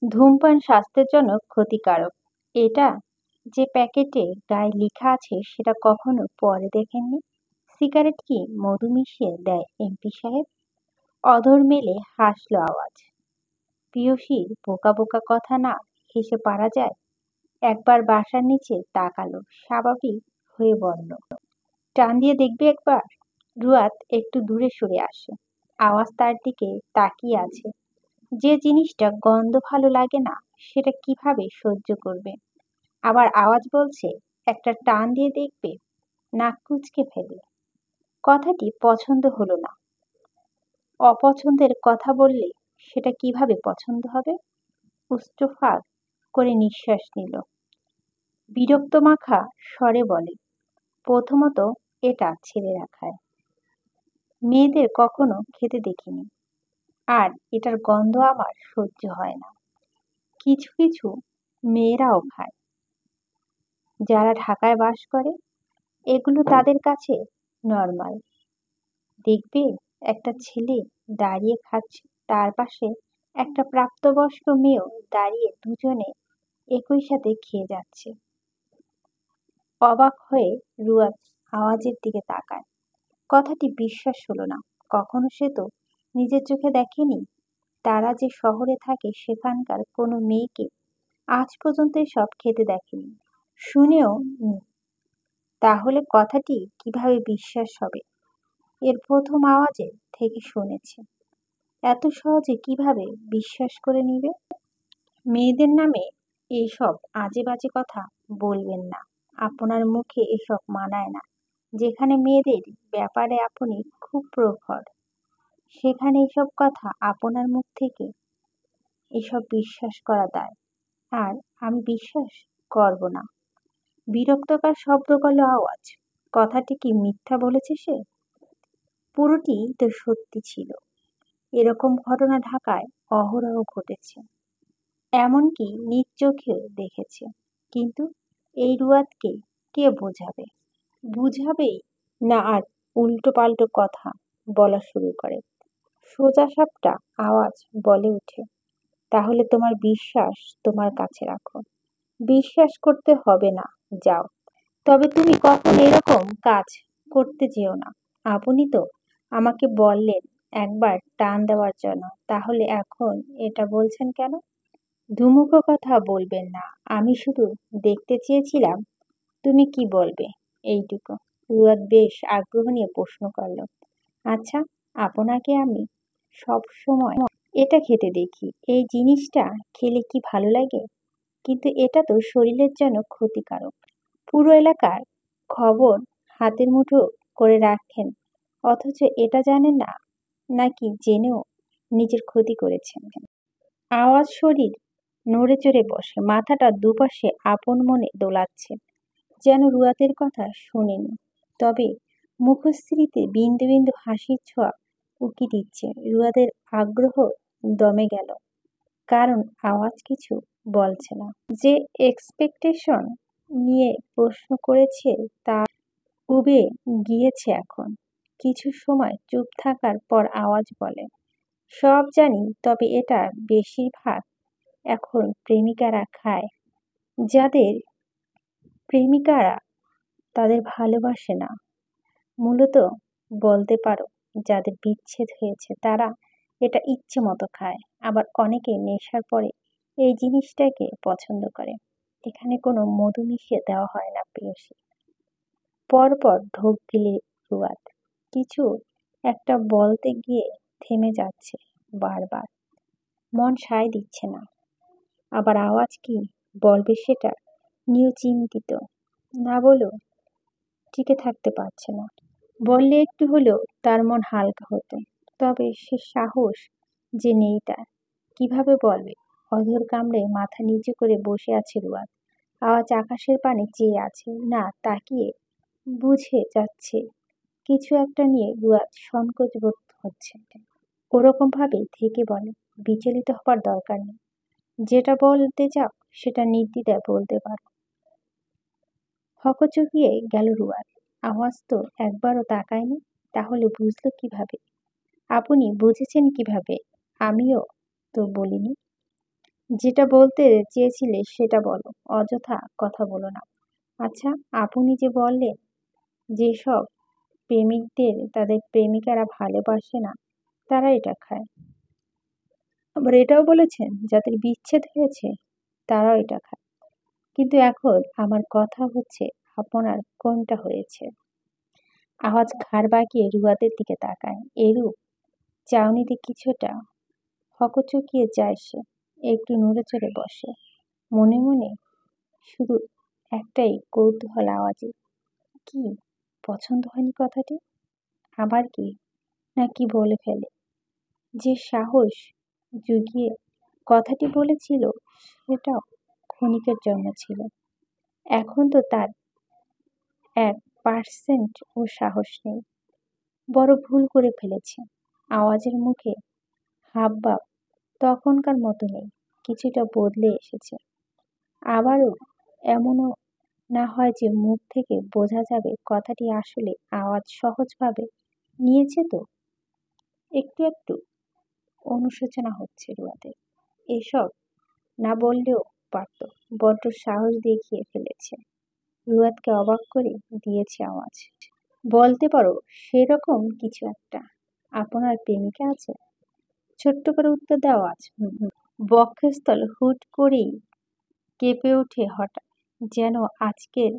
ধূমপান স্বাস্থ্যের জন্য ক্ষতিকারক। এটা যে প্যাকেটে গায়ে লেখা আছে সেটা কখনো পরে দেখেননি? সিগারেট কি মধু মিশিয়ে দেয় এমপি সাহেব? অধর মেলে হাসলো আওয়াজ। পিয়সীর বোকা বোকা কথা না হেসে পারা যায়? একবার বাসার নিচে তাকালো, স্বাভাবিক হয়ে বলল, টান দিয়ে দেখবি একবার। রুয়াত একটু দূরে সরে আসে। আওয়াজ তার দিকে তাকিয়ে আছে। যে জিনিসটা গন্ধ ভালো লাগে না সেটা কিভাবে সহ্য করবে? আবার আওয়াজ বলছে একটা টান দিয়ে দেখবে। নাক কুঁচকে ফেলে। কথাটি পছন্দ হলো না। অপছন্দের কথা বললে সেটা কিভাবে পছন্দ হবে? উচ্চফার করে নিঃশ্বাস নিল। বিরক্ত মাখা স্বরে বলে, প্রথমত এটা ছেলেরা খায়, মেয়েদের কখনো খেতে দেখিনি। আর এটার গন্ধ আমার সহ্য হয় না। কিছু কিছু মেয়েরাও খায়, যারা ঢাকায় বাস করে। এগুলো তাদের কাছে নর্মাল। দেখবে একটা ছেলে দাঁড়িয়ে খাচ্ছে, তার পাশে একটা প্রাপ্তবয়স্ক মেয়েও দাঁড়িয়ে, দুজনে একই সাথে খেয়ে যাচ্ছে। অবাক হয়ে রুয়াজ আওয়াজের দিকে তাকায়। কথাটি বিশ্বাস হলো না। কখনো সে তো নিজের চোখে দেখেনি। তারা যে শহরে থাকে সেখানকার কোনো মেয়েকে আজ পর্যন্ত এসব খেতে দেখেনি, শুনেও নি। তাহলে কথাটি কিভাবে বিশ্বাস হবে? এর প্রথম আওয়াজে থেকে শুনেছে, এত সহজে কিভাবে বিশ্বাস করে নিবে? মেয়েদের নামে এইসব আজে বাজে কথা বলবেন না। আপনার মুখে এসব মানায় না। যেখানে মেয়েদের ব্যাপারে আপনি খুব প্রখর, সেখানে এসব কথা আপনার মুখ থেকে এসব বিশ্বাস করা দায়। আর আমি বিশ্বাস করব না। বিরক্তকর শব্দ করলো আওয়াজ। কথাটি কি মিথ্যা বলেছে সে? পুরোটি তো সত্যি ছিল। এরকম ঘটনা ঢাকায় অহরহ ঘটেছে, এমনকি নিজ চোখেও দেখেছে। কিন্তু এই রুয়াদকে কে বোঝাবে? বুঝাবেই না, আর উল্টো পাল্টো কথা বলা শুরু করে। সোজাসাপটা আওয়াজ বলে ওঠে, তাহলে তোমার বিশ্বাস তোমার কাছে রাখো। বিশ্বাস করতে হবে না, যাও। তবে তুমি কখনো এরকম কাজ করতে যেও না। আপনি তো আমাকে বললেন একবার টান দেওয়ার জন্য, তাহলে এখন এটা বলছেন কেন? ধুমুকো কথা বলবেন না। আমি শুধু দেখতে চেয়েছিলাম তুমি কি বলবে, এইটুকু। রুয়াদ বেশ আগ্রহ নিয়ে প্রশ্ন করল, আচ্ছা, আপনাকে আমি সব সময় এটা খেতে দেখি। এই জিনিসটা খেলে কি ভালো লাগে? কিন্তু এটা তো শরীরের জন্য ক্ষতিকারক। পুরো এলাকার খবর হাতের মুঠো করে রাখেন, অথচ এটা জানেন না, নাকি জেনেও নিজের ক্ষতি করেছেন? আওয়াজ শরীর নড়ে চড়ে বসে, মাথাটা দুপাশে আপন মনে দোলাচ্ছে, যেন রুয়াতের কথা শোনেনি। তবে মুখশ্রীতে বিন্দু বিন্দু হাসির ছোঁয়া উকি দিচ্ছে। রুয়াদের আগ্রহ দমে গেল, কারণ আওয়াজ কিছু বলছে না। যে এক্সপেকটেশন নিয়ে প্রশ্ন করেছে তা উবে গিয়েছে এখন। কিছু সময় চুপ থাকার পর আওয়াজ বলে, সব জানি, তবে এটা বেশিরভাগ এখন প্রেমিকারা খায়, যাদের প্রেমিকারা তাদের ভালোবাসে না। মূলত বলতে পারো, যাদের বিচ্ছেদ হয়েছে তারা এটা ইচ্ছে মতো খায়। আবার অনেকে নেশার পরে এই জিনিসটাকে পছন্দ করে। এখানে কোনো মধু মিশিয়ে দেওয়া হয় না প্রেয়সী। পরপর ঢোক গিলে রুয়াদ কিছু একটা বলতে গিয়ে থেমে যাচ্ছে বারবার। মন সায় দিচ্ছে না। আবার আওয়াজ কি বলবে সেটা নিয়েও চিন্তিত। না বলেও টিকে থাকতে পারছে না। বললে একটু হলেও তার মন হালকা হতো। তবে সে সাহস যে নেই তার। কিভাবে বলবে? অধর কামড়ে মাথা নিচু করে বসে আছে রুয়াদ। আওয়াজ আকাশের পানে চেয়ে আছে, না তাকিয়ে বুঝে যাচ্ছে কিছু একটা নিয়ে রুয়াদ সংকোচ বোধ হচ্ছে। ওরকম ভাবে থেকে বলে, বিচলিত হবার দরকার নেই। যেটা বলতে চাও সেটা নির্দ্বিধায় বলতে পারো। হকচকিয়ে গেল রুয়াদ। আওয়াজ তো একবারও তাকায়নি, তাহলে বুঝলো কিভাবে? আপনি বুঝেছেন কিভাবে? আমিও তো বলিনি। যেটা বলতে চেয়েছিলে সেটা বলো, অযথা কথা বলো না। আচ্ছা, আপনি যে বললেন যেসব প্রেমিকদের তাদের প্রেমিকারা ভালোবাসে না তারা এটা খায়, আবার এটাও বলেছেন যাদের বিচ্ছেদ হয়েছে তারাও এটা খায়। কিন্তু এখন আমার কথা হচ্ছে আপনার কোনটা হয়েছে? আওয়াজ ঘাড় বাঁকিয়ে রুয়াদের দিকে তাকায়। এরূপ চাউনিতে কিছুটা হকচকিয়ে যায় সে। একটু নড়ে চড়ে বসে। মনে মনে শুধু একটাই কৌতূহল আওয়াজে, কি পছন্দ হয়নি কথাটি? আবার কি নাকি বলে ফেলে? যে সাহস জুগিয়ে কথাটি বলেছিল সেটাও ক্ষণিকের জন্য ছিল। এখন তো তার 1% ও সাহস নেই। বড় ভুল করে ফেলেছে। আওয়াজের মুখে হাবভাব তখনকার মতো নেই, কিছুটা বদলে এসেছে। আবারও এমনও না হয় যে মুখ থেকে বোঝা যাবে কথাটি আসলে আওয়াজ সহজভাবে নিয়েছে তো। একটু একটু অনুশোচনা হচ্ছে রুয়াদের। এসব না বললেও পারত, বড্ড সাহস দেখিয়ে ফেলেছে। রুয়াদকে অবাক করে দিয়েছে আওয়াজ। বলতে পারো সেরকম কিছু একটা। আপনার প্রেমিকা আছে? ছোট্ট করে উত্তর দেওয়া আওয়াজ। বক্ষস্থল হুট করেই কেঁপে ওঠে হঠাৎ, যেন আজকের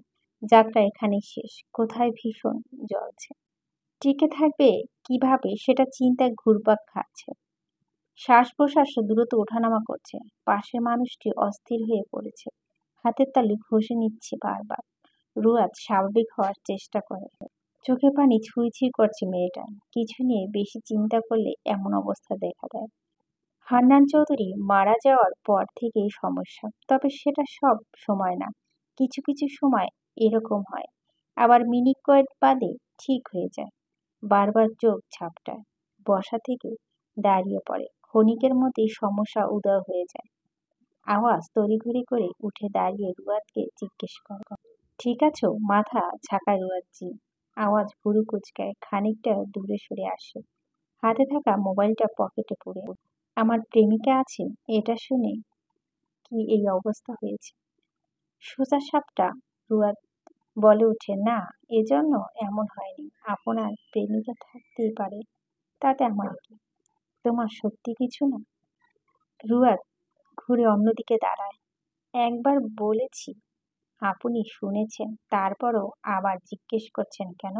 যাত্রা এখানেই শেষ। কোথায় ভীষণ জ্বলছে, টিকে থাকবে কিভাবে সেটা চিন্তায় ঘুরপাক খাচ্ছে। শ্বাস প্রশ্বাস দ্রুত ওঠানামা করছে। পাশের মানুষটি অস্থির হয়ে পড়েছে, হাতের তালু ঘষে নিচ্ছে বারবার। রুয়াদ স্বাভাবিক হওয়ার চেষ্টা করে। চোখে পানি ছুঁই ছুঁই করছে মেয়েটা। কিছু নিয়ে বেশি চিন্তা করলে এমন অবস্থা দেখা দেয়। হান্নান চৌধুরী মারা যাওয়ার পর থেকেই সমস্যা, তবে সেটা সব সময় না। কিছু কিছু সময় এরকম হয়, আবার মিনিট কয়েক বাদে ঠিক হয়ে যায়। বারবার চোখ ঝাপটায়, বসা থেকে দাঁড়িয়ে পড়ে, ক্ষণিকের মধ্যেই সমস্যা উদয় হয়ে যায়। আওয়াজ তড়িঘড়ি করে উঠে দাঁড়িয়ে রুয়াদকে জিজ্ঞেস করে, ঠিক আছো? মাথা ঝাঁকায় রুয়াদ। আওয়াজ ভুরু কুচকায়, খানিকটা দূরে সরে আসে, হাতে থাকা মোবাইলটা পকেটে পুরে। আমার প্রেমিকা আছে এটা শুনে কি এই অবস্থা হয়েছে? সোজা সাপটা রুয়াদ বলে ওঠে, না, এজন্য এমন হয়নি। আপনার প্রেমিকা থাকতেই পারে, তাতে আমার কি? তোমার সত্যি কিছু না? রুয়াদ ঘুরে অন্যদিকে দাঁড়ায়। একবার বলেছি, আপনি শুনেছেন, তারপরও আবার জিজ্ঞেস করছেন কেন?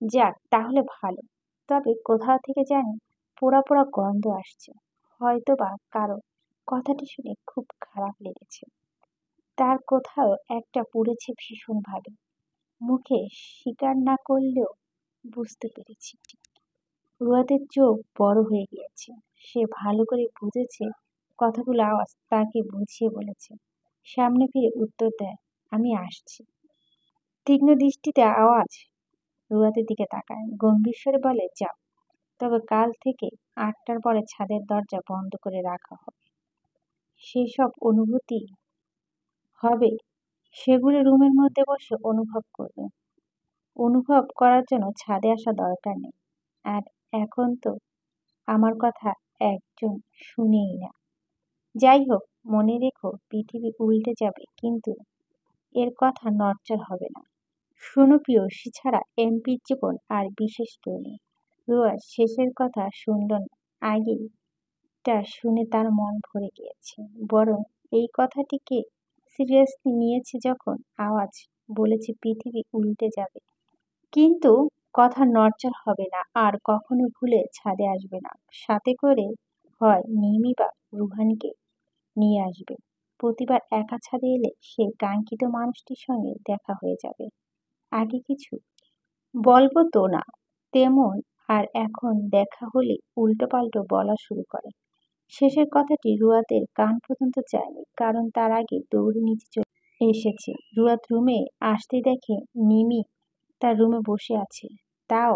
যাক, তাহলে ভালো। তবে কোথাও থেকে জানি পোড়া পোড়া গন্ধ আসছে। হয়তো বা কারো কথাটি শুনে খুব খারাপ লেগেছে। তার কোথাও একটা পুড়েছে ভীষণভাবে। মুখে স্বীকার না করলেও বুঝতে পেরেছি। রুয়াদের চোখ বড় হয়ে গিয়েছে। সে ভালো করে বুঝেছে কথাগুলো আওয়াজ তাকে বুঝিয়ে বলেছে। সামনে ফিরে উত্তর দেয়, আমি আসছি। তীক্ষ্ণ দৃষ্টিতে আওয়াজ রুয়াদের দিকে তাকায়, গম্ভীর স্বরে বলে, যাও। তবে কাল থেকে 8টার পরে ছাদের দরজা বন্ধ করে রাখা হবে। সেসব অনুভূতি হবে, সেগুলো রুমের মধ্যে বসে অনুভব করবে। অনুভব করার জন্য ছাদে আসা দরকার নেই। আর এখন তো আমার কথা একজন শুনেই না। যাই হোক, মনে রেখো পৃথিবী উল্টে যাবে, কিন্তু এর কথা নড়চড় হবে না। শোনো প্রেয়সী ছাড়া এমপির জীবন আর বিশেষ কেউ নেই। রুয়া শেষের কথা শুনল না, আগেই টা শুনে তার মন ভরে গিয়েছে। বরং এই কথাটিকে সিরিয়াসলি নিয়েছে যখন আওয়াজ বলেছে পৃথিবী উল্টে যাবে, কিন্তু কথা নড়চড় হবে না, আর কখনো ভুলে ছাদে আসবে না। সাথে করে হয় মিমি বা রুহানকে নিয়ে আসবে। প্রতিবার একা ছাদে এলে সে কাঙ্ক্ষিত মানুষটির সঙ্গে দেখা হয়ে যাবে। আগে কিছু বলবো তো না তেমন, আর এখন দেখা হলে উল্টোপাল্টো বলা শুরু করে। শেষের কথাটি রুয়াদের কান পর্যন্ত যায়নি, কারণ তার আগে দৌড়ে নিচে চলে এসেছে। রুয়াদ রুমে আসতে দেখে নিমি তার রুমে বসে আছে, তাও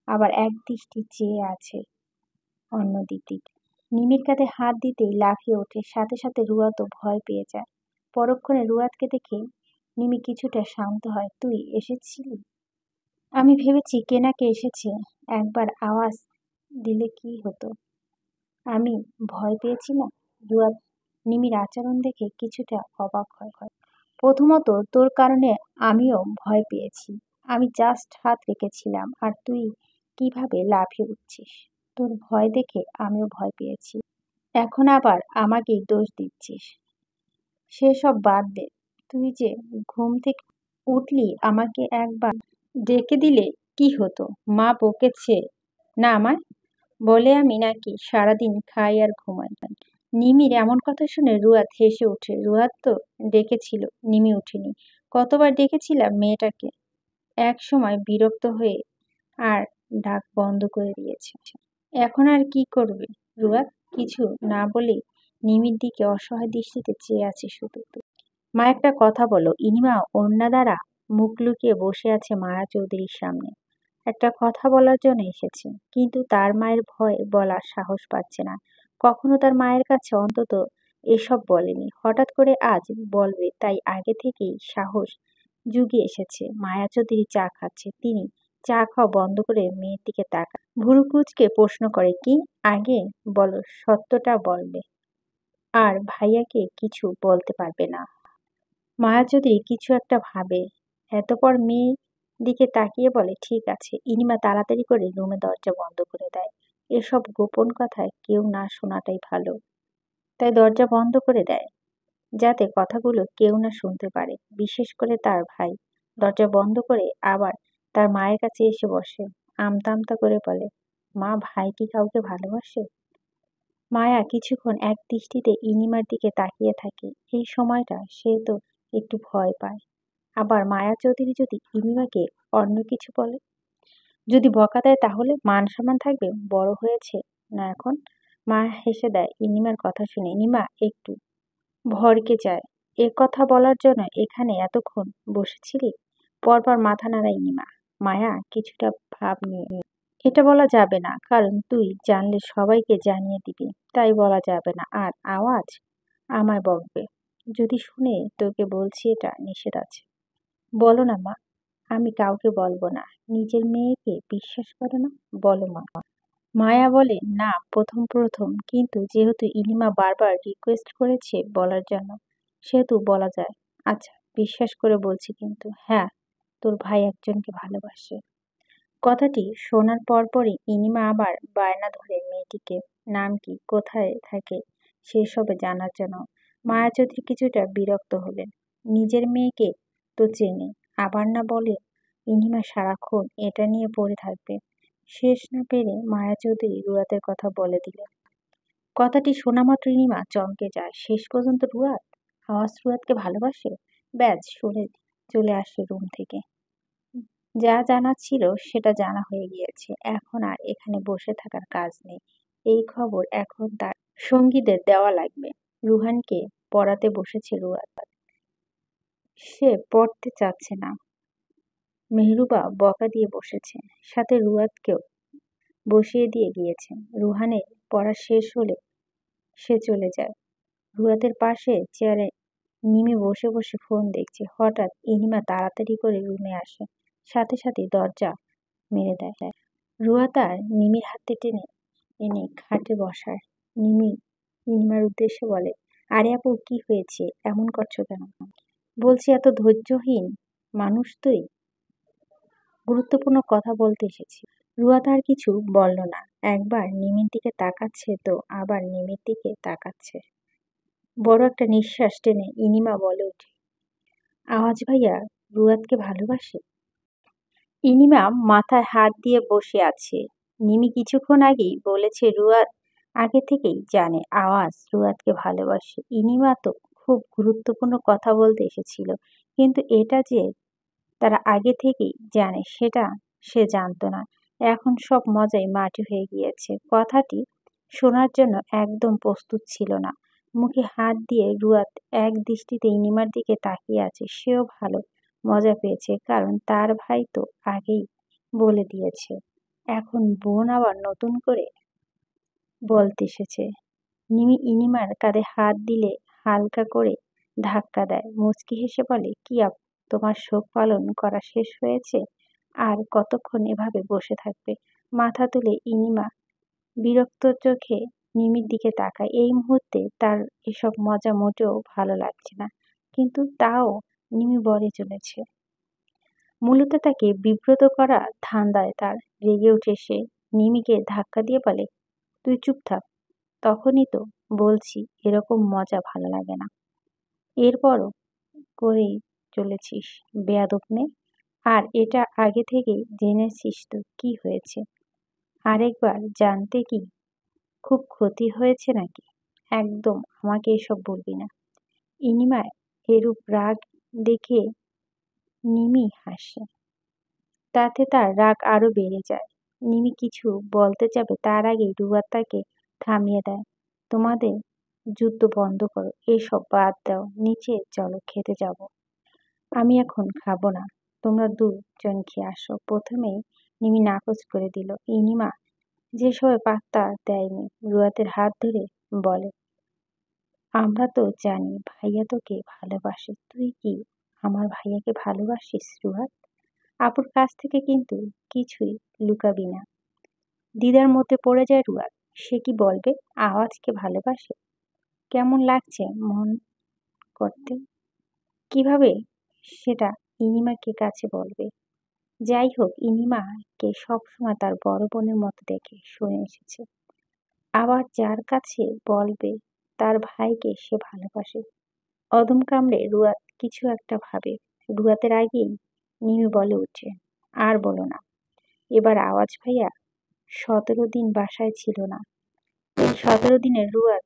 আবার এক দৃষ্টি চেয়ে আছে অন্যদিকে। নিমির কাঁধে হাত দিতেই লাফিয়ে ওঠে, সাথে সাথে রুয়াদও ভয় পেয়ে যায়। পরক্ষণে রুয়াদকে দেখে নিমি কিছুটা শান্ত হয়। তুই এসেছিলি? আমি ভেবেছি কে না কে এসেছে, একবার আওয়াজ দিলে কি হতো। আমি ভয় পেয়েছি না? রুয়াদ নিমির আচরণ দেখে কিছুটা অবাক হয়। প্রথমত তোর কারণে আমিও ভয় পেয়েছি। আমি জাস্ট হাত রেখেছিলাম আর তুই কিভাবে লাফিয়ে উঠছিস। তোর ভয় দেখে আমিও ভয় পেয়েছি। এখন আবার আমাকেই দোষ দিচ্ছিস। সেসব বাদ দে। তুই যে ঘুম থেকে উঠলি আমাকে একবার ডেকে দিলে কি হতো? মা বকেছে না আমায়? বলে আমি নাকি সারাদিন খাই আর ঘুমাই। নিমির এমন কথা শুনে রুয়াদ হেসে ওঠে। রুয়াদ তো ডেকেছিল, নিমি উঠেনি। কতবার ডেকেছিলাম মেয়েটাকে, এক সময় বিরক্ত হয়ে আর ডাক বন্ধ করে দিয়েছে। এখন আর কি করবে? রুয়াদ কিছু না বলে নিমির দিকে অসহায় দৃষ্টিতে চেয়ে আছে শুধু। মা একটা কথা বলো। ইনিমা ওড়না দ্বারা মুখ লুকিয়ে বসে আছে মায়া চৌধুরীর সামনে। একটা কথা বলার জন্য এসেছে, কিন্তু তার মায়ের ভয়ে বলার সাহস পাচ্ছে না। কখনো তার মায়ের কাছে অন্তত এসব বলেনি, হঠাৎ করে আজ বলবে, তাই আগে থেকেই সাহস জুগিয়ে এসেছে। মায়া চৌধুরী চা খাচ্ছে, তিনি চা খাওয়া বন্ধ করে মেয়ের দিকে তাকায়, ভুরু কুঁচকে প্রশ্ন করে, কি আগে বলো, সত্যটা বলবে আর ভাইয়াকে কিছু বলতে পারবে না? মায়া চৌধুরী কিছু একটা ভাবে, এতপর মেয়ের দিকে তাকিয়ে বলে, ঠিক আছে। ইনিমা তাড়াতাড়ি করে রুমে দরজা বন্ধ করে দেয়। এসব গোপন কথায় কেউ না শোনাটাই ভালো, তাই দরজা বন্ধ করে দেয় যাতে কথাগুলো কেউ না শুনতে পারে, বিশেষ করে তার ভাই। দরজা বন্ধ করে আবার তার মায়ের কাছে এসে বসে, আমতা আমতা করে বলে, মা, ভাই কি কাউকে ভালোবাসে? মায়া কিছুক্ষণ এক দৃষ্টিতে ইনিমার দিকে তাকিয়ে থাকে। এই সময়টা সে তো একটু ভয় পায়। আবার মায়া চৌধুরী যদি ইনিমাকে অন্য কিছু বলে, যদি বকা দেয়, তাহলে মান সম্মান থাকবে? বড় হয়েছে না এখন? মা হেসে দেয় ইনিমার কথা শুনে। ইনিমা একটু ভড়কে যায়। এ কথা বলার জন্য এখানে এতক্ষণ বসেছিলি? পরপর মাথা নাড়ায় ইনিমা। মায়া কিছুটা ভাব নিয়ে, এটা বলা যাবে না, কারণ তুই জানলে সবাইকে জানিয়ে দিবি, তাই বলা যাবে না। আর আওয়াজ আমায় বকবে যদি শুনে, তোকে বলছি এটা নিষেধ আছে। বলো না মা। আমি কাউকে বলবো না। নিজের মেয়েকে বিশ্বাস করো না? বলো মা। মায়া বলে, না, প্রথম প্রথম, কিন্তু যেহেতু ইনিমা বারবার রিকোয়েস্ট করেছে বলার জন্য, সেহেতু বলা যায়। আচ্ছা, বিশ্বাস করে বলছি কিন্তু, হ্যাঁ, তোর ভাই একজনকে ভালোবাসে। কথাটি শোনার পরপরই ইনিমা আবার বায়না ধরে মেয়েটিকে, নাম কি, কোথায় থাকে, সেসবে জানার জন্য। মায়া চৌধুরী কিছুটা বিরক্ত হলেন। নিজের মেয়েকে তো চেনে, আবার না বলে ইনিমা সারাক্ষণ এটা নিয়ে পড়ে থাকবে। শেষ না পেরে মায়া চৌধুরী রুয়াতের কথা বলে দিলেন। কথাটি শোনা মাত্র ইনিমা চমকে যায়। শেষ পর্যন্ত রুয়াত, আওয়াজ রুয়াতকে ভালোবাসে? ব্যাস, শুনে চলে আসে রুম থেকে। যা জানা ছিল সেটা জানা হয়ে গিয়েছে। এখন আর এখানে বসে থাকার কাজ নেই। এই খবর এখন তার সঙ্গীদের দেওয়া লাগবে। রুহানকে পড়াতে বসেছে রুয়াত। সে পড়তে চাচ্ছে না। মেহরুবা বকা দিয়ে বসেছে, সাথে রুয়াতকেও বসিয়ে দিয়ে গিয়েছে। রুহানের পড়া শেষ হলে সে চলে যায়। রুয়াতের পাশে চেয়ারে নিমে বসে বসে ফোন দেখছে। হঠাৎ ইনিমা তাড়াতাড়ি করে রুমে আসে, সাথে সাথে দরজা মেরে দেয়। রুয়া তার নিমির হাতে টেনে এনে খাটে বসায়। নিমি ইনিমার উদ্দেশ্যে বলে, আরে আপু, কি হয়েছে? এমন করছো কেন? বলছি, এত ধৈর্যহীন মানুষ তুই? গুরুত্বপূর্ণ কথা বলতে এসেছি। রুয়া তার কিছু বলল না। একবার নিমির দিকে তাকাচ্ছে তো আবার নিমির দিকে তাকাচ্ছে। বড় একটা নিঃশ্বাস টেনে ইনিমা বলে ওঠে, আওয়াজ ভাইয়া রুয়াতকে ভালোবাসে? ইনিমা মাথায় হাত দিয়ে বসে আছে। নিমি কিছুক্ষণ আগেই বলেছে রুয়াত আগে থেকেই জানে আওয়াজ রুয়াতকে ভালোবাসে। ইনিমা তো খুব গুরুত্বপূর্ণ কথা বলতে এসেছিল, কিন্তু এটা যে তারা আগে থেকেই জানে সেটা সে জানতো না। এখন সব মজাই মাটি হয়ে গিয়েছে। কথাটি শোনার জন্য একদম প্রস্তুত ছিল না। মুখে হাত দিয়ে রুয়াত এক দৃষ্টিতে ইনিমার দিকে তাকিয়ে আছে। সেও ভালো মজা পেয়েছে, কারণ তার ভাই তো আগেই বলে দিয়েছে। এখন বোন আবার নতুন করে বলতে এসেছে। নিমি ইনিমার কাঁধে হাত দিলে হালকা করে ধাক্কা দেয়। মুচকি হেসে বলে, কি আপু, তোমার শোক পালন করা শেষ হয়েছে? আর কতক্ষণ এভাবে বসে থাকবে? মাথা তুলে ইনিমা বিরক্ত চোখে নিমির দিকে তাকায়। এই মুহূর্তে তার এসব মজা মোটেও ভালো লাগছে না, কিন্তু তাও নিমি বলে চলেছে। মূলত তাকে বিব্রত করা ধান্দায় তার। রেগে উঠে সে নিমিকে ধাক্কা দিয়ে বলে, তুই চুপ থাক, তখনই তো বলছি এরকম মজা ভালো লাগে না। এরপরও করেই চলেছিস, বেয়াদব মেয়ে। আর এটা আগে থেকেই জেনেছিস তো কি হয়েছে? আরেকবার জানতে কি খুব ক্ষতি হয়েছে নাকি? একদম আমাকে এসব বলবি না। ইনিমা এরূপ রাগ দেখে নিমি হাসে। তাতে তার রাগ আরো বেড়ে যায়। নিমি কিছু বলতে যাবে তার আগেই রুয়া তাকে থামিয়ে দেয়। তোমাদের যুদ্ধ বন্ধ করো, এসব বাদ দাও, নিচে চলো, খেতে যাব। আমি এখন খাবো না, তোমরা দুজন খেয়ে আসো। প্রথমেই নিমি নাকচ করে দিল। ইনিমা যে সময় পাত্তা দেয়নি, রুয়াতের হাত ধরে বলে, আমরা তো জানি ভাইয়া তোকে ভালোবাসে, তুই কি আমার ভাইয়াকে ভালোবাসিস রুয়াত? আপুর কাছ থেকে কিন্তু কিছুই লুকাবি না। দ্বিধার মধ্যে পড়ে যায় রুয়াত। সে কি বলবে? আওয়াজকে ভালোবাসে? কেমন লাগছে মন করতে? কিভাবে সেটা ইনিমাকে কাছে বলবে? যাই হোক, ইনিমাকে সবসময় তার বড় বোনের মতো দেখে শুনে এসেছে। আবার যার কাছে বলবে তার ভাইকে সে ভালোবাসে? অদম কামড়ে রুয়াত কিছু একটা ভাবে। রুয়াতের আগেই নিমি বলে উঠে, আর বলো না। এবার আওয়াজ ভাইয়া 17 দিন বাসায় ছিল না। এই 17 দিনে রুয়াত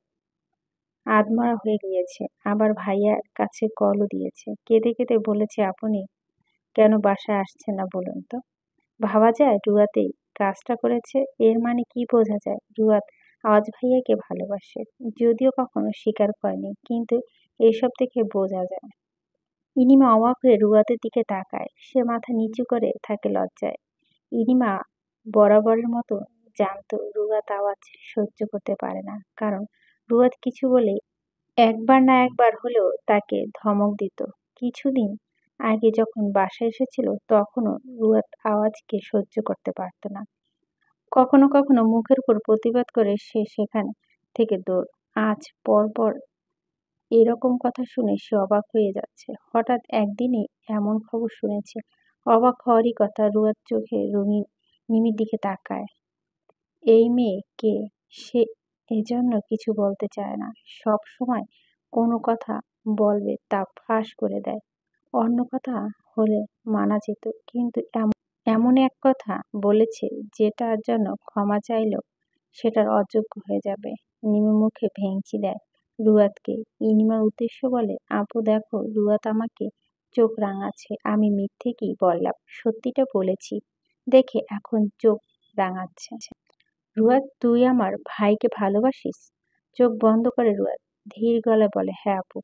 আধমরা হয়ে গিয়েছে। আবার ভাইয়ার কাছে কলও দিয়েছে, কেঁদে কেঁদে বলেছে আপনি কেন বাসায় আসছেন না বলুন তো। ভাবা যায় রুয়াত এই কাজটা করেছে? এর মানে কি বোঝা যায়? রুয়াত আওয়াজ ভাইয়াকে ভালোবাসে, যদিও কখনো স্বীকার করেনি, কিন্তু এইসব থেকে বোঝা যায়। ইনিমা অবাক হয়ে রুয়াতের দিকে তাকায়। সে মাথা নিচু করে থাকে লজ্জায়। ইনিমা বরাবরের মতো জানতো রুয়াত আওয়াজ সহ্য করতে পারে না, কারণ রুয়াত কিছু বলে একবার না একবার হলেও তাকে ধমক দিত। কিছুদিন আগে যখন বাসায় এসেছিল তখনও রুয়াত আওয়াজকে সহ্য করতে পারত না। কখনো কখনো মুখের উপর প্রতিবাদ করে সে সেখান থেকে দৌড়। আজ পরপর এরকম কথা শুনে সে অবাক হয়ে যাচ্ছে। হঠাৎ একদিনই এমন খবর শুনেছে। অবাক হওয়ারই কথা। রুয়ার চোখে রঙিন নিমির দিকে তাকায়। এই মেয়ে কে? সে এজন্য কিছু বলতে চায় না। সব সময় কোনো কথা বলবে তা ফাঁস করে দেয়। অন্য কথা হলে মানা যেত, কিন্তু এমন এক কথা বলেছে যেটার জন্য ক্ষমা চাইলেও সেটার অযোগ্য হয়ে যাবে। নিমি মুখে ভেঙচি দেয় রুয়াতকে। ইনিমার উদ্দেশ্য বলে, আপু দেখো, রুয়াত আমাকে চোখ রাঙাচ্ছে। আমি মিথ্যে কি বললাম? সত্যিটা বলেছি দেখে এখন চোখ রাঙাচ্ছে। রুয়াত, তুই আমার ভাইকে ভালোবাসিস? চোখ বন্ধ করে রুয়াত ধীর গলায় বলে, হ্যাঁ আপু।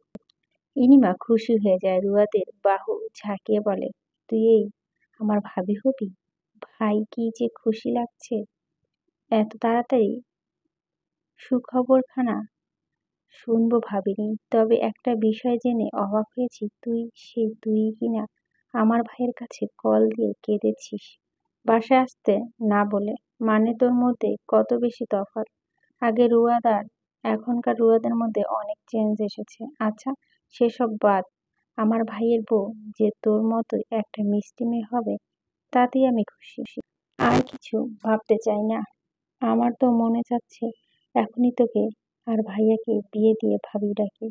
ইনিমা খুশি হয়ে যায়। রুয়াতের বাহু ঝাঁকিয়ে বলে, তুই এই আমার ভাবি হবি? ভাই কি যে খুশি লাগছে এত তাড়াতাড়ি সুখবরখানা শুনবো ভাবিনি। তবে একটা বিষয় জেনে অবাক হয়েছি, তুই সেই তুই কিনা আমার ভাইয়ের কাছে কল দিয়ে কেঁদেছিস বাসায় আসতে না বলে। মানে তোর মধ্যে কত বেশি তফাৎ। আগে রুয়াদ আর এখনকার রুয়াদের মধ্যে অনেক চেঞ্জ এসেছে। আচ্ছা সেসব বাদ, আমার ভাইয়ের বউ যে তোর মতোই একটা মিষ্টি মেয়ে হবে তাতেই আমি খুশি। আর কিছু ভাবতে চাই না। আমার তো মনে চাচ্ছে এখনই তোকে আর ভাইয়াকে বিয়ে দিয়ে ভাবি ডাকি।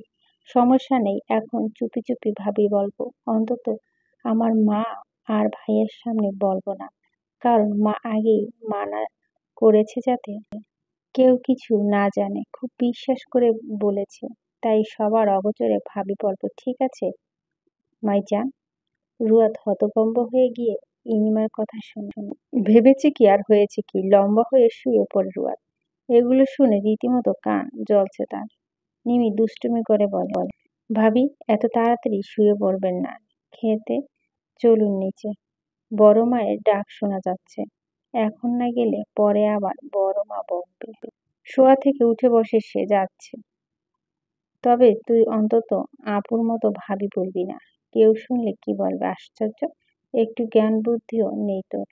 সমস্যা নেই, এখন চুপি চুপি ভাবি বলবো। অন্তত আমার মা আর ভাইয়ের সামনে বলবো না, কারণ মা আগেই মানা করেছে যাতে কেউ কিছু না জানে। খুব বিশ্বাস করে বলেছে, তাই সবার অগোচরে ভাবি বলবো। ঠিক আছে মাইজান? রুয়াত হতভম্ব হয়ে গিয়ে ইনিমার কথা শুনে ভেবেছে কি আর হয়েছে কি, লম্বা হয়ে শুয়ে পড়ে রুয়াত। এগুলো শুনে রীতিমতো কান জ্বলছে তার। নিমি দুষ্টুমি করে বলে, ভাবি এত তাড়াতাড়ি শুয়ে পড়বেন না, খেতে চলুন নিচে, বড় মায়ের ডাক শোনা যাচ্ছে। এখন না গেলে পরে আবার বড় মা বকবে। শোয়া থেকে উঠে বসে সে যাচ্ছে। তবে তুই অন্তত আপুর মতো ভাবি বলবি না, কেউ শুনলে কি বলবে? আশ্চর্য, একটু জ্ঞান বুদ্ধিও নেই তোর।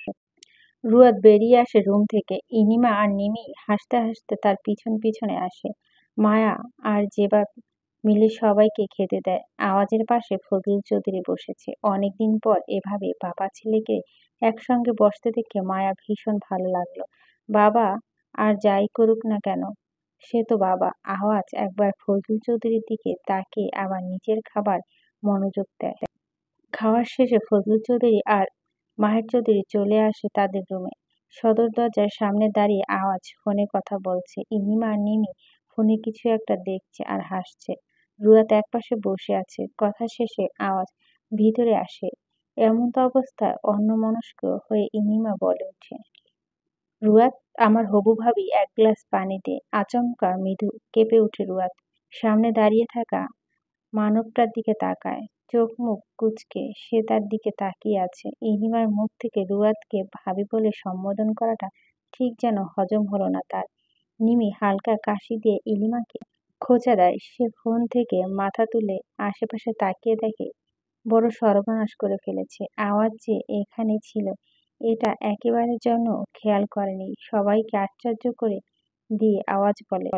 রুয়াদ বেরিয়ে আসে রুম থেকে। ইনিমা আর নিমি হাসতে হাসতে তার পিছন পিছনে আসে। মায়া আর জেবা মিলে সবাইকে খেতে দেয়। আওয়াজের পাশে ফজলুল চৌধুরী বসেছে। অনেকদিন পর এভাবে বাবা ছেলেকে একসঙ্গে বসতে দেখে মায়া ভীষণ ভালো লাগলো। বাবা আর যাই করুক না কেন, সে তো বাবা। আওয়াজ একবার ফজলুল চৌধুরীর দিকে তাকিয়ে আবার নিজের খাবার মনোযোগ দেয়। খাওয়ার শেষে ফজলুল চৌধুরী আর মাহের চৌধুরী চলে আসে তাদের রুমে। সদর দরজার সামনে দাঁড়িয়ে আওয়াজ ফোনে কথা বলছে। ইনিমা আর নিমি ফোনে কিছু একটা দেখছে আর হাসছে। রুয়াত একপাশে বসে আছে। কথা শেষে আওয়াজ ভিতরে আসে। এমন তো অবস্থায় অন্যমনস্ক হয়ে ইনিমা বলে ওঠে, রুয়াত, আমার হবু ভাবি, এক গ্লাস পানি দে। আচমকা মৃদু কেঁপে ওঠে রুয়াত। সামনে দাঁড়িয়ে থাকা মানবটার দিকে তাকায়। চোখ মুখ কুঁচকে সে তার দিকে তাকিয়ে আছে। ইনিমার মুখ থেকে রুয়াদকে ভাবি বলে সম্বোধন করাটা ঠিক যেন হজম হলো না তার। নিমি হালকা কাশি দিয়ে ইলিমাকে খোঁচা দেয়। সে ফোন থেকে মাথা তুলে আশেপাশে তাকিয়ে দেখে বড় সর্বনাশ করে ফেলেছে। আওয়াজ যে এখানে ছিল এটা একেবারে যেন খেয়াল করেনি। সবাইকে আশ্চর্য করে দিয়ে আওয়াজ বলে,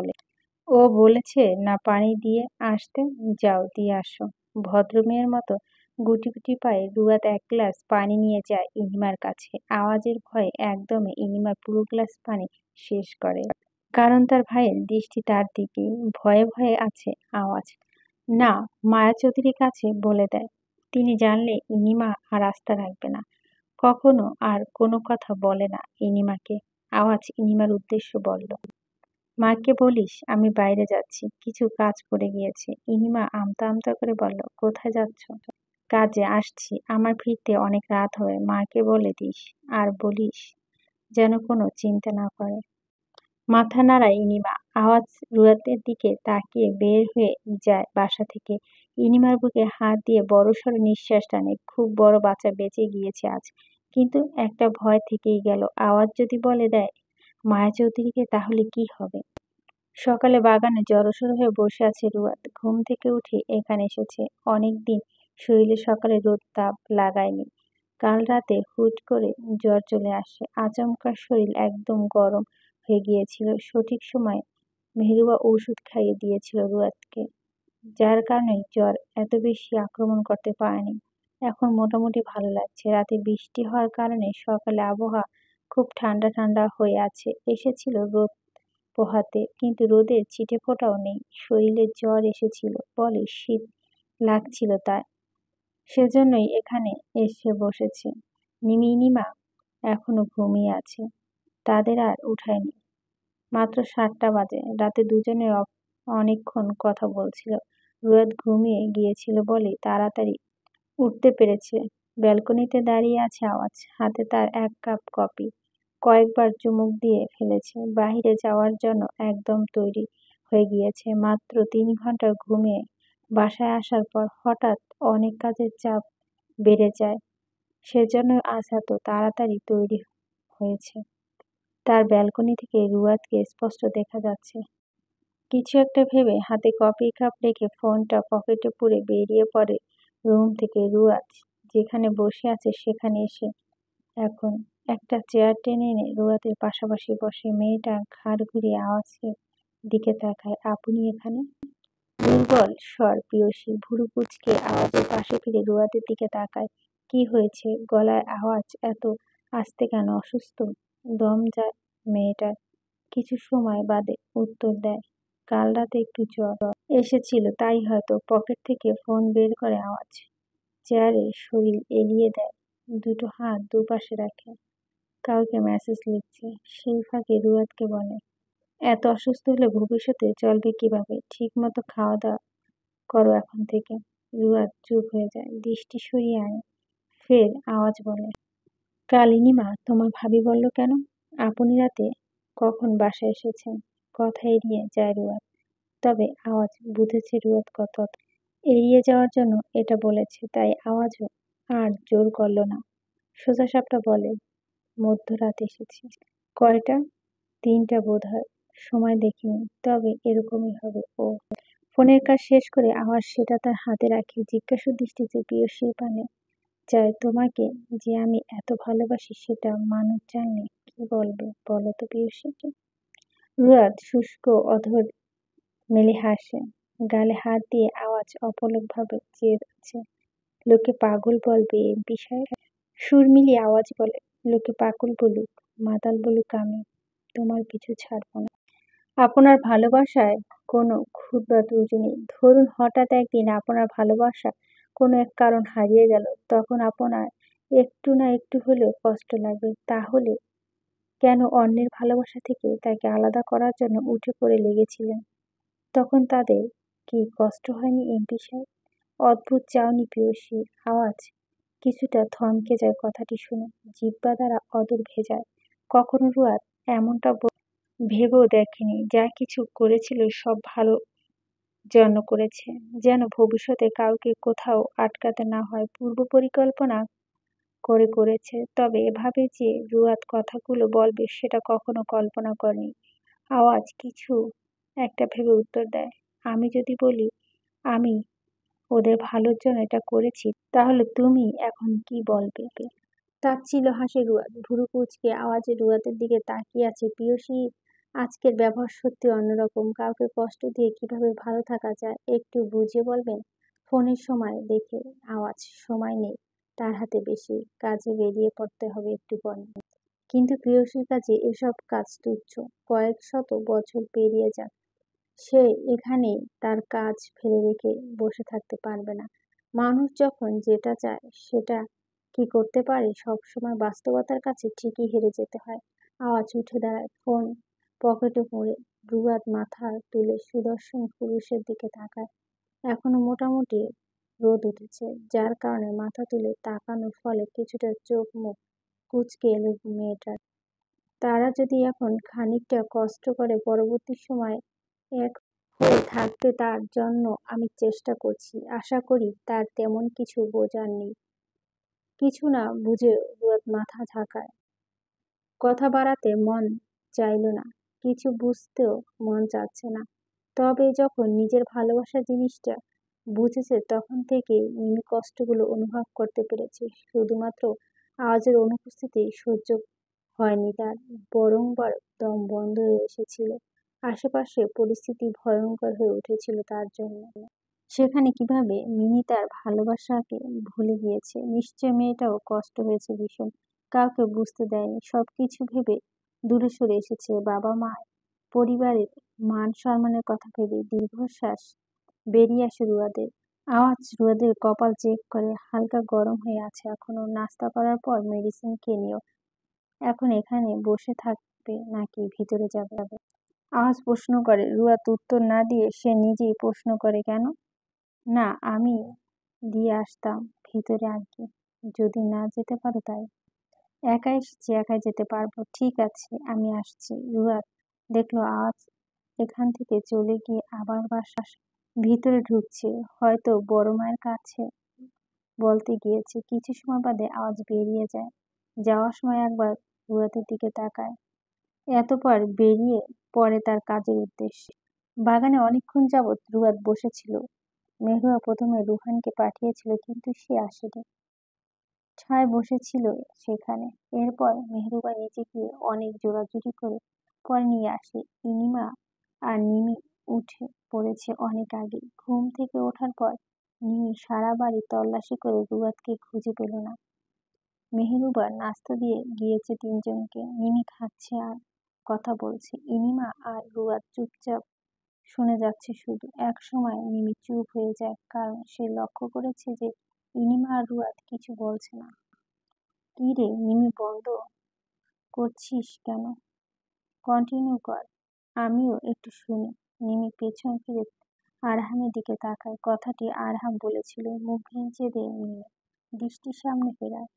ও বলেছে না পানি দিয়ে আসতে, যাও দিয়ে আসো। ভদ্রমেয়ের মতো গুটি গুটি পায়ে রুয়াদ এক গ্লাস পানি নিয়ে যায় ইনিমার কাছে। আওয়াজের ভয়ে একদমে ইনিমা পুরো গ্লাস পানি শেষ করে। কারণ তার ভাইয়ের দৃষ্টি তার দিকে। ভয়ে ভয়ে আছে আওয়াজ। না, মায়া চৌধুরীর কাছে বলে দেয়। তিনি জানলে ইনিমা আর আস্থা রাখবে না। কখনো আর কোনো কথা বলে না ইনিমাকে। আওয়াজ ইনিমার উদ্দেশ্য বলল, মাকে বলিস আমি বাইরে যাচ্ছি, কিছু কাজ পড়ে গিয়েছে। ইনিমা আমতা আমতা করে বলল, কোথায় যাচ্ছ? কাজে আসছি, আমার ফিরতে অনেক রাত হবে। মাকে বলে দিস আর বলিস যেন কোনো চিন্তা না করে। মাথা নাড়ায় ইনিমা। আওয়াজ রুয়াতের দিকে তাকিয়ে বের হয়ে যায় বাসা থেকে। ইনিমার বুকে হাত দিয়ে বড়সড় নিঃশ্বাস টানে। খুব বড় বাচ্চা বেঁচে গিয়েছে আজ। কিন্তু একটা ভয় থেকেই গেল। আওয়াজ যদি বলে দেয় মায়া চৌধুরীকে, তাহলে কি হবে? সকালে বাগানে জড়সড় হয়ে বসে আছে রুয়াদ। ঘুম থেকে উঠে এখানে এসেছে। অনেকদিন শরীরে সকালে রোদ তাপ লাগায়নি। কাল রাতে হুট করে জ্বর চলে আসে। আচমকা শরীর একদম গরম হয়ে গিয়েছিল। সঠিক সময়ে মেহেরুবা ঔষধ খাইয়ে দিয়েছিল রুয়াদকে, যার কারণে জ্বর এত বেশি আক্রমণ করতে পারেনি। এখন মোটামুটি ভালো লাগছে। রাতে বৃষ্টি হওয়ার কারণে সকালে আবহাওয়া খুব ঠান্ডা ঠান্ডা হয়ে আছে। এসেছিল রোদ পোহাতে, কিন্তু রোদের ছিটেফোঁটাও নেই। শরীরে জ্বর এসেছিল বলে শীত লাগছিল তার। সেজন্যই এখানে এসে বসেছে। নিমা এখনো ঘুমিয়ে আছে। তাদের আর উঠায়নি। মাত্র 7টা বাজে। রাতে দুজনে অনেকক্ষণ কথা বলছিল। রুয়াদ ঘুমিয়ে গিয়েছিল বলেই তাড়াতাড়ি উঠতে পেরেছে। ব্যালকনিতে দাঁড়িয়ে আছে আওয়াজ। হাতে তার 1 কাপ কফি। কয়েকবার চুমুক দিয়ে ফেলেছে। বাহিরে যাওয়ার জন্য একদম তৈরি হয়ে গিয়েছে। মাত্র 3 ঘন্টা ঘুমিয়ে বাসায় আসার পর হঠাৎ অনেক কাজের চাপ বেড়ে যায়। সেজন্য আজ এত তাড়াতাড়ি তৈরি হয়েছে। তার ব্যালকনি থেকে রুয়াদকে স্পষ্ট দেখা যাচ্ছে। কিছু একটা ভেবে হাতে কফির কাপ রেখে ফোনটা পকেটে পুরে বেরিয়ে পড়ে রুম থেকে। রুয়াদ যেখানে বসে আছে সেখানে এসে এখন একটা চেয়ার টেনে এনে রুয়াদের পাশাপাশি বসে। মেয়েটা ঘাড় ঘুরিয়ে আওয়াজের দিকে তাকায়। আপনি এখানে? দুর্বল স্বর পিয়সী। ভুরু কুঁচকে আওয়াজের পাশে ফিরে রুয়াদের দিকে তাকায়। কি হয়েছে? গলার আওয়াজ এত আস্তে কেন? অসুস্থ? দম যায় মেয়েটার। কিছু সময় বাদে উত্তর দেয়, কাল রাতে একটু জ্বর এসেছিল তাই হয়তো। পকেট থেকে ফোন বের করে আওয়াজ। চেয়ারে শরীর এলিয়ে দেয়। দুটো হাত দুপাশে রাখে। কাউকে মেসেজ লিখছে। সেই ফাঁকে রুয়াদকে বলে, এত অসুস্থ হলে ভবিষ্যতে চলবে কিভাবে? ঠিক মতো খাওয়া দাওয়া করো এখন থেকে। রুয়াদ চুপ হয়ে যায়, দৃষ্টি সরিয়ে আনে। ফের আওয়াজ বলে, কালিনীমা, তোমার ভাবি বলল কেন? আপনি রাতে কখন বাসায় এসেছেন? কথা এড়িয়ে যায় রুয়াদ। তবে আওয়াজ বুঝেছে রুয়াদ কথা এড়িয়ে যাওয়ার জন্য এটা বলেছে, তাই আওয়াজও আর জোর করল না। সোজাসাপটা বলে, মধ্যরাত এসেছি। কয়টা? 3টা বোধহয়, সময় দেখিনি, তবে এরকমই হবে। ও ফোনের কাজ শেষ করে আওয়াজ সেটা তার হাতে রাখে। জিজ্ঞাসু দৃষ্টিতে পিয়সীর পানে চাই তোমাকে, যে আমি এত ভালোবাসি সেটা মানুষ জানলে কি বলবে বলো তো পিয়ুষীকে। রুয়াদ শুষ্ক অধর মেলে হাসে, গালে হাত দিয়ে আওয়াজ অপলকভাবে চেয়ে আছে। লোকে পাগল বলবে এমপি সাহেব। সুর মিলিয়ে আওয়াজ বলে, লোকে পাগল বলুক, মাতাল বলুক, আমি তোমার পিছু ছাড়বো না। আপনার ভালোবাসায় কোনো খুঁত বা ত্রুটি নেই। ধরুন হঠাৎ একদিন আপনার ভালোবাসা কোনো এক কারণ হারিয়ে গেল, তখন আপনার একটু না একটু হলেও কষ্ট লাগবে। তাহলে কেন অন্যের ভালোবাসা থেকে তাকে আলাদা করার জন্য উঠে পড়ে লেগেছিলেন? তখন তাদের কি কষ্ট হয়নি এমপি সাহেব? অদ্ভুত চাউনি পিয়সীর আওয়াজ কিছুটা থমকে যায় কথাটি শুনে, জিহ্বা দ্বারা অদূর ভেজায়। কখনো রুয়াদ এমনটা ভেবেও দেখেনি, যা কিছু করেছিল সব ভালো জন্য করেছে, যেন ভবিষ্যতে কাউকে কোথাও আটকাতে না হয়, পূর্ব পরিকল্পনা করে করেছে। তবে এভাবে যে রুয়াদ কথাগুলো বলবে সেটা কখনো কল্পনা করেনি। আওয়াজ কিছু একটা ভেবে উত্তর দেয়, আমি যদি বলি আমি ওদের ভালোর জন্য এটা করেছি, তাহলে তুমি এখন কি বলবে? তাচ্ছিল্য হাসে রুয়াদ, ভুরু কুঁচকে আওয়াজে রুয়াদের দিকে তাকিয়ে আছে। পিয়সী আজকের ব্যবহার সত্যি অন্যরকম। কাউকে কষ্ট দিয়ে কিভাবে ভালো থাকা যায় একটু বুঝিয়ে বলবেন? ফোনের সময় দেখে আওয়াজ সময় নেই তার হাতে বেশি, কাজে বেরিয়ে পড়তে হবে একটু পরে। কিন্তু প্রেয়সীর কাছে এসব কাজ তুচ্ছ। কয়েক শত বছর পেরিয়ে যাক, সে এখানে তার কাজ ফেলে রেখে বসে থাকতে পারবে না। মানুষ যখন যেটা চায় সেটা কি করতে পারে? সবসময় বাস্তবতার কাছে ঠিকই হেরে যেতে হয়। আওয়াজ উঠে দাঁড়ায়, ফোন পকেটে পুরে। রুয়াদ মাথা তুলে সুদর্শন পুরুষের দিকে তাকায়। এখনো মোটামুটি রোদ উঠেছে, যার কারণে মাথা তুলে তাকানোর ফলে কিছুটা চোখ মুখ কুঁচকে এলো মেয়েটার। তারা যদি এখন খানিকটা কষ্ট করে পরবর্তী সময় এক হয়ে থাকতে, তার জন্য আমি চেষ্টা করছি। আশা করি তার তেমন কিছু বোঝার নেই। কিছু না বুঝে রুয়াদ মাথা ঝাঁকায়। কথা বাড়াতে মন চাইল না, কিছু বুঝতেও মন চাচ্ছে না। তবে যখন নিজের ভালোবাসার জিনিসটা বুঝেছে তখন থেকে মিমি কষ্টগুলো অনুভব করতে পেরেছে। শুধুমাত্র আওয়াজের অনুপস্থিতি সহ্য হয়নি তার, বরংবার দম বন্ধ হয়ে এসেছিল। আশেপাশে পরিস্থিতি ভয়ঙ্কর হয়ে উঠেছিল তার জন্য। সেখানে কিভাবে মিনি তার ভালোবাসাকে ভুলে গিয়েছে? নিশ্চয় মেয়েটাও কষ্ট হয়েছে ভীষণ, কাউকে বুঝতে দেয়নি, সবকিছু ভেবে দূরে সরে এসেছে। বাবা মা, পরিবারের মান সম্মানের কথা ভেবে দীর্ঘশ্বাস বেরিয়ে আসে রুয়াদের। আওয়াজ রুয়াদের কপাল চেক করে, হালকা গরম হয়ে আছে এখনো। নাস্তা করার পর মেডিসিন খেয়ে নিও। এখন এখানে বসে থাকবে নাকি ভিতরে যাবে? আওয়াজ প্রশ্ন করে। রুয়াদ উত্তর না দিয়ে সে নিজেই প্রশ্ন করে, কেন? না, আমি দিয়ে আসতাম ভিতরে আর কি, যদি না যেতে পারো তাই। একা এসেছি, একাই যেতে পারবো। ঠিক আছে, আমি আসছি। রুয়াদ দেখলো আওয়াজ এখান থেকে চলে গিয়ে আবার বাসার ভিতরে ঢুকছে, হয়তো বড় মায়ের কাছে বলতে গিয়েছে। কিছু সময় বাদে আওয়াজ বেরিয়ে যায়। যাওয়ার সময় একবার রুয়াদের দিকে তাকায়, এতপর বেরিয়ে পড়ে তার কাজের উদ্দেশ্যে। বাগানে অনেকক্ষণ যাবৎ রুয়াদ বসেছিল। মেহরুয়া প্রথমে রুহানকে পাঠিয়েছিল, কিন্তু সে আসেনি। ছায় বসেছিল সেখানে। এরপর মেহরুবা নিচে গিয়ে অনেক জোরাজুরি করে পরে নিয়ে আসে। ইনিমা আর নিমি উঠে পড়েছে অনেক আগে। ঘুম থেকে ওঠার পর নিমি সারা বাড়ি তল্লাশি করে রুয়াদকে খুঁজে পেল না। মেহরুবা নাস্তা দিয়ে গিয়েছে তিনজনকে। নিমি খাচ্ছে আর কথা বলছে। ইনিমা আর রুয়াদ চুপচাপ শুনে যাচ্ছে শুধু। এক সময় নিমি চুপ হয়ে যায়, কারণ সে লক্ষ্য করেছে যে ইনিমা আর রুয়াদ কিছু বলছে না। কি রে নিমি, বন্ধ করছিস কেন? কন্টিনিউ কর, আমিও একটু শুনি। নিমি পেছন ফিরে আরহামের দিকে তাকায়। কথাটি আরহাম বলেছিল। মুখ ভেঙচি দিয়ে নিমি দৃষ্টি সামনে ফেরায়।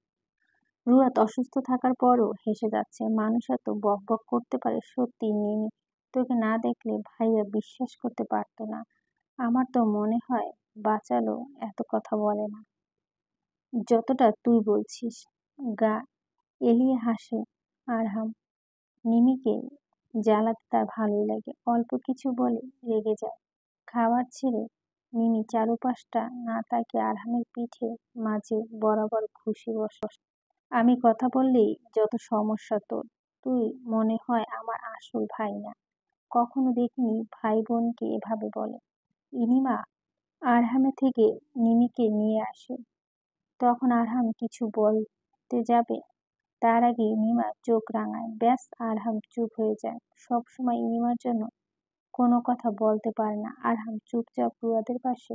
রুয়াদ অসুস্থ থাকার পরও হেসে যাচ্ছে। মানুষ এত বক বক করতে পারে? সত্যি নিমি, তোকে না দেখলে ভাইয়া বিশ্বাস করতে পারতো না। আমার তো মনে হয় বাঁচালো এত কথা বলে না, যতটা তুই বলছিস। গা এলিয়ে হাসে আরহাম। নিমিকে জ্বালাতে তার ভালোই লাগে। অল্প কিছু বলে রেগে যায়। খাবার ছেড়ে মিমি চারুপাশটা না তাকিয়ে আরহামের পিঠে মাঝে বরাবর ঘুষে বসে। আমি কথা বললেই যত সমস্যা তোর। তুই মনে হয় আমার আসল ভাই না। কখনো দেখিনি ভাই বোনকে এভাবে বলে। ইনিমা আরহামের থেকে নিমিকে নিয়ে আসে। তখন আরহাম কিছু বলতে যাবে, তার আগে ইনিমা চোখ রাঙায়। ব্যাস, আরহাম চুপ হয়ে যায়। সবসময় ইনিমার জন্য কোনো কথা বলতে পারে না। আরহাম চুপচাপ রুয়াদের পাশে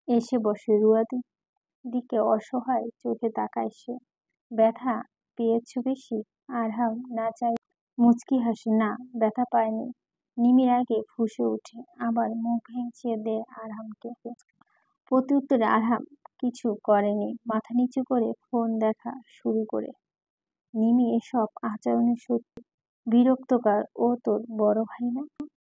এসে বসে। রুয়াদের দিকে অসহায় চোখে তাকায় সে। ব্যথা পেয়েছ বেশি? আরহাম না চাই মুচকি হাসে। না, ব্যথা পায়নি। নিমির আগে ফুঁসে ওঠে, আবার মুখ ভেঙচি দেয় আরহামকে। প্রত্যুত্তরে আরহাম কিছু করেনি, মাথা নিচু করে ফোন দেখা শুরু করে। নিমি এসব আচরণে সত্যি বিরক্তকর। ও তোর বড় ভাই না?